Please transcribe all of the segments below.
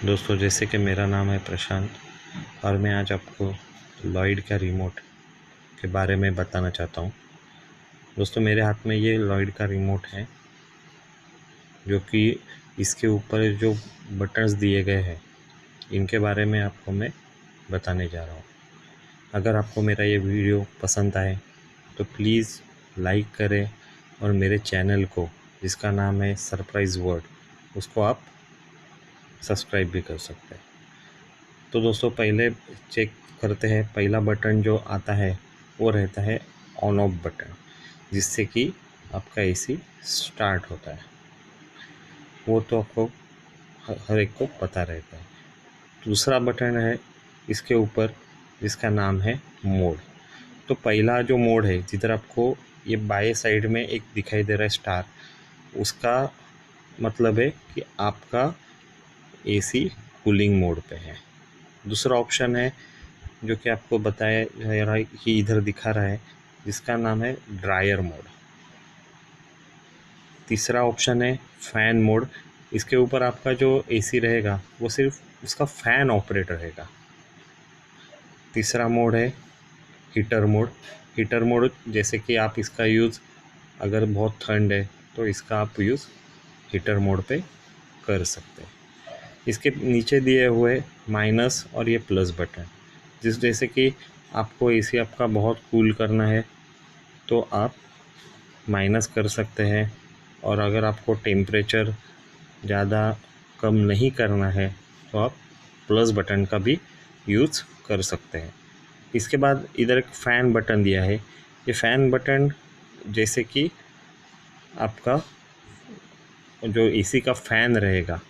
दोस्तों, जैसे कि मेरा नाम है प्रशांत और मैं आज आपको लॉयड का रिमोट के बारे में बताना चाहता हूँ। दोस्तों, मेरे हाथ में ये लॉयड का रिमोट है, जो कि इसके ऊपर जो बटन्स दिए गए हैं इनके बारे में आपको मैं बताने जा रहा हूँ। अगर आपको मेरा ये वीडियो पसंद आए तो प्लीज़ लाइक करें और मेरे चैनल को, जिसका नाम है सरप्राइज़ वर्ड, उसको आप सब्सक्राइब भी कर सकते हैं। तो दोस्तों, पहले चेक करते हैं। पहला बटन जो आता है वो रहता है ऑन ऑफ बटन, जिससे कि आपका एसी स्टार्ट होता है। वो तो आपको हर एक को पता रहता है। दूसरा बटन है इसके ऊपर, जिसका नाम है मोड। तो पहला जो मोड है, जिधर आपको ये बाएं साइड में एक दिखाई दे रहा है स्टार, उसका मतलब है कि आपका एसी कूलिंग मोड पे है। दूसरा ऑप्शन है जो कि आपको बताया जा रहा है कि इधर दिखा रहा है, जिसका नाम है ड्रायर मोड। तीसरा ऑप्शन है फ़ैन मोड। इसके ऊपर आपका जो एसी रहेगा वो सिर्फ उसका फ़ैन ऑपरेट रहेगा। तीसरा मोड है हीटर मोड। हीटर मोड जैसे कि आप इसका यूज़, अगर बहुत ठंड है तो इसका आप यूज़ हीटर मोड पे कर सकते हैं। इसके नीचे दिए हुए माइनस और ये प्लस बटन, जैसे कि आपको एसी आपका बहुत कूल करना है तो आप माइनस कर सकते हैं, और अगर आपको टेम्परेचर ज़्यादा कम नहीं करना है तो आप प्लस बटन का भी यूज़ कर सकते हैं। इसके बाद इधर एक फ़ैन बटन दिया है। ये फ़ैन बटन जैसे कि आपका जो एसी का फ़ैन रहेगा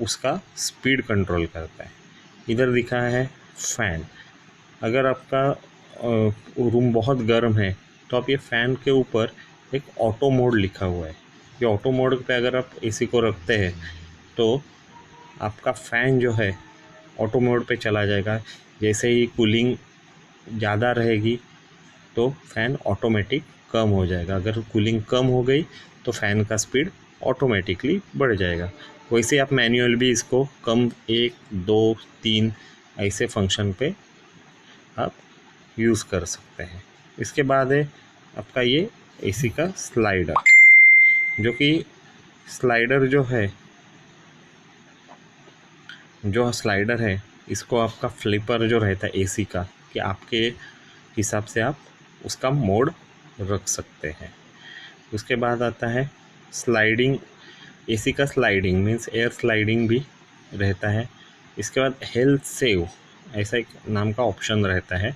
उसका स्पीड कंट्रोल करता है। इधर दिखा है फ़ैन। अगर आपका रूम बहुत गर्म है तो आप ये फ़ैन के ऊपर एक ऑटो मोड लिखा हुआ है। ये ऑटो मोड पे अगर आप एसी को रखते हैं तो आपका फ़ैन जो है ऑटो मोड पे चला जाएगा। जैसे ही कूलिंग ज़्यादा रहेगी तो फ़ैन ऑटोमेटिक कम हो जाएगा। अगर कूलिंग कम हो गई तो फ़ैन का स्पीड ऑटोमेटिकली बढ़ जाएगा। वैसे आप मैनुअल भी इसको कम 1, 2, 3 ऐसे फंक्शन पे आप यूज़ कर सकते हैं। इसके बाद है आपका ये एसी का स्लाइडर, जो कि स्लाइडर जो स्लाइडर है इसको आपका फ्लिपर जो रहता है एसी का, कि आपके हिसाब से आप उसका मोड रख सकते हैं। उसके बाद आता है स्लाइडिंग। एसी का स्लाइडिंग मीन्स एयर स्लाइडिंग भी रहता है। इसके बाद हेल्थ सेव ऐसा एक नाम का ऑप्शन रहता है,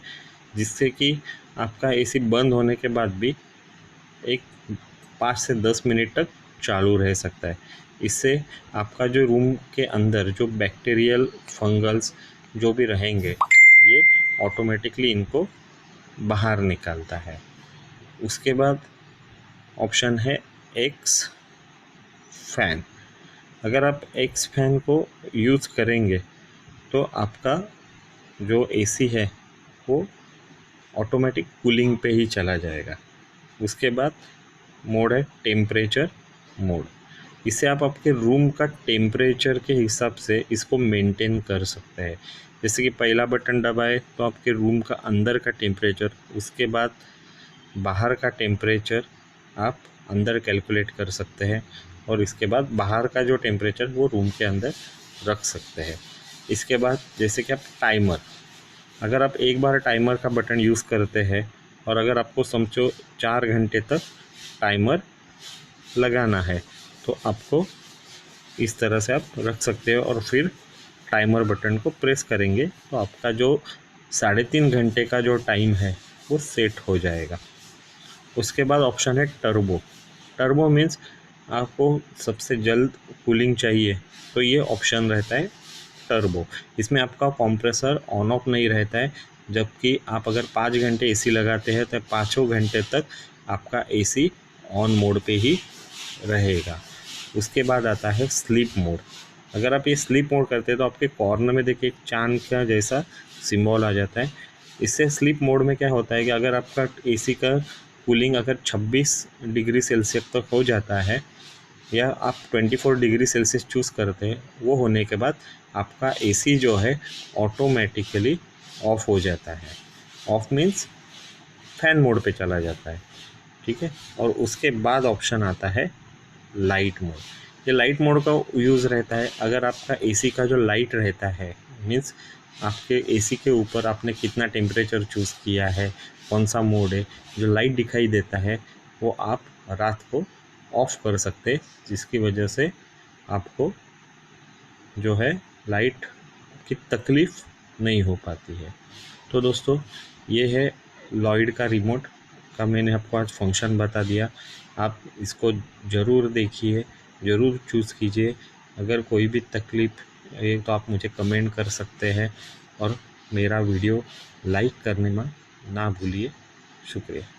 जिससे कि आपका एसी बंद होने के बाद भी एक 5 से 10 मिनट तक चालू रह सकता है। इससे आपका जो रूम के अंदर जो बैक्टीरियल फंगल्स जो भी रहेंगे, ये ऑटोमेटिकली इनको बाहर निकालता है। उसके बाद ऑप्शन है एक्स फ़ैन। अगर आप एक्स फ़ैन को यूज़ करेंगे तो आपका जो एसी है वो ऑटोमेटिक कूलिंग पे ही चला जाएगा। उसके बाद मोड है टेम्परेचर मोड। इससे आप आपके रूम का टेम्परेचर के हिसाब से इसको मेंटेन कर सकते हैं। जैसे कि पहला बटन दबाए तो आपके रूम का अंदर का टेम्परेचर, उसके बाद बाहर का टेम्परेचर आप अंदर कैलकुलेट कर सकते हैं, और इसके बाद बाहर का जो टेम्परेचर वो रूम के अंदर रख सकते हैं। इसके बाद जैसे कि आप टाइमर, अगर आप एक बार टाइमर का बटन यूज़ करते हैं और अगर आपको समझो 4 घंटे तक टाइमर लगाना है तो आपको इस तरह से आप रख सकते हो, और फिर टाइमर बटन को प्रेस करेंगे तो आपका जो 3.5 घंटे का जो टाइम है वो सेट हो जाएगा। उसके बाद ऑप्शन है टर्बो। टर्बो मीन्स आपको सबसे जल्द कूलिंग चाहिए तो ये ऑप्शन रहता है टर्बो। इसमें आपका कंप्रेसर ऑन ऑफ नहीं रहता है, जबकि आप अगर 5 घंटे एसी लगाते हैं तो 5 घंटे तक आपका एसी ऑन मोड पे ही रहेगा। उसके बाद आता है स्लीप मोड। अगर आप ये स्लीप मोड करते हैं तो आपके कॉर्नर में देखिए एक चांद का जैसा सिंबल आ जाता है। इससे स्लीप मोड में क्या होता है कि अगर आपका एसी का कूलिंग अगर 26 डिग्री सेल्सियस तक हो जाता है या आप 24 डिग्री सेल्सियस चूज़ करते हैं, वो होने के बाद आपका एसी जो है ऑटोमेटिकली ऑफ हो जाता है। ऑफ मीन्स फैन मोड पे चला जाता है, ठीक है। और उसके बाद ऑप्शन आता है लाइट मोड। ये लाइट मोड का यूज़ रहता है अगर आपका एसी का जो लाइट रहता है, मीन्स आपके एसी के ऊपर आपने कितना टेम्परेचर चूज़ किया है, कौन सा मोड है, जो लाइट दिखाई देता है वो आप रात को ऑफ कर सकते हैं, जिसकी वजह से आपको जो है लाइट की तकलीफ़ नहीं हो पाती है। तो दोस्तों, ये है लॉयड का रिमोट का मैंने आपको आज फंक्शन बता दिया। आप इसको ज़रूर देखिए, ज़रूर चूज़ कीजिए। अगर कोई भी तकलीफ़ है तो आप मुझे कमेंट कर सकते हैं और मेरा वीडियो लाइक करने में ना भूलिए। शुक्रिया।